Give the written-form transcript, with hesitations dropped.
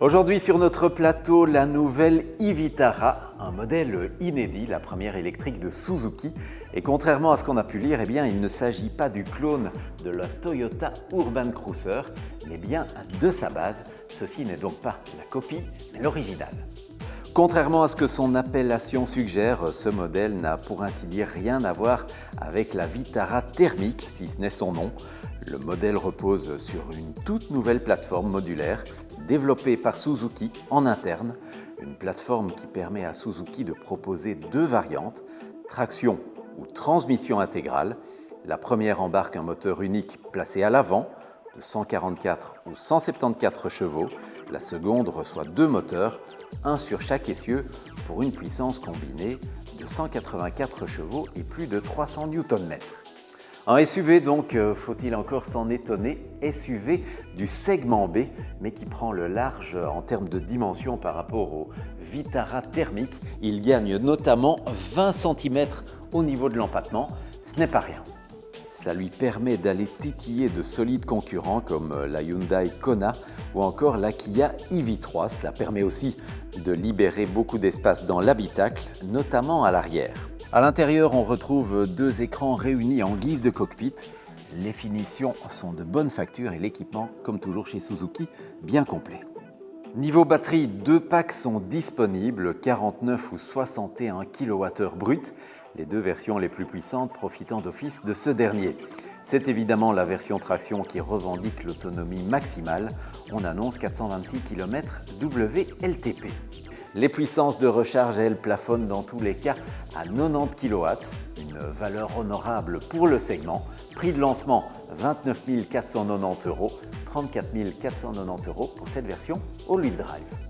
Aujourd'hui sur notre plateau, la nouvelle e-Vitara, un modèle inédit, la première électrique de Suzuki. Et contrairement à ce qu'on a pu lire, il ne s'agit pas du clone de la Toyota Urban Cruiser, mais bien de sa base. Ceci n'est donc pas la copie, mais l'original. Contrairement à ce que son appellation suggère, ce modèle n'a pour ainsi dire rien à voir avec la Vitara thermique, si ce n'est son nom. Le modèle repose sur une toute nouvelle plateforme modulaire développée par Suzuki en interne, une plateforme qui permet à Suzuki de proposer deux variantes, traction ou transmission intégrale. La première embarque un moteur unique placé à l'avant de 144 ou 174 chevaux. La seconde reçoit deux moteurs, un sur chaque essieu pour une puissance combinée de 184 chevaux et plus de 300 Nm. Un SUV donc, faut-il encore s'en étonner, SUV du segment B, mais qui prend le large en termes de dimension par rapport au Vitara thermique. Il gagne notamment 20 cm au niveau de l'empattement, ce n'est pas rien. Ça lui permet d'aller titiller de solides concurrents comme la Hyundai Kona ou encore la Kia EV3. Cela permet aussi de libérer beaucoup d'espace dans l'habitacle, notamment à l'arrière. À l'intérieur, on retrouve deux écrans réunis en guise de cockpit. Les finitions sont de bonne facture et l'équipement, comme toujours chez Suzuki, bien complet. Niveau batterie, deux packs sont disponibles, 49 ou 61 kWh brut, les deux versions les plus puissantes profitant d'office de ce dernier. C'est évidemment la version traction qui revendique l'autonomie maximale. On annonce 426 km WLTP. Les puissances de recharge, elles, plafonnent dans tous les cas à 90 kW, une valeur honorable pour le segment. Prix de lancement 29 490 €, 34 490 € pour cette version all-wheel drive.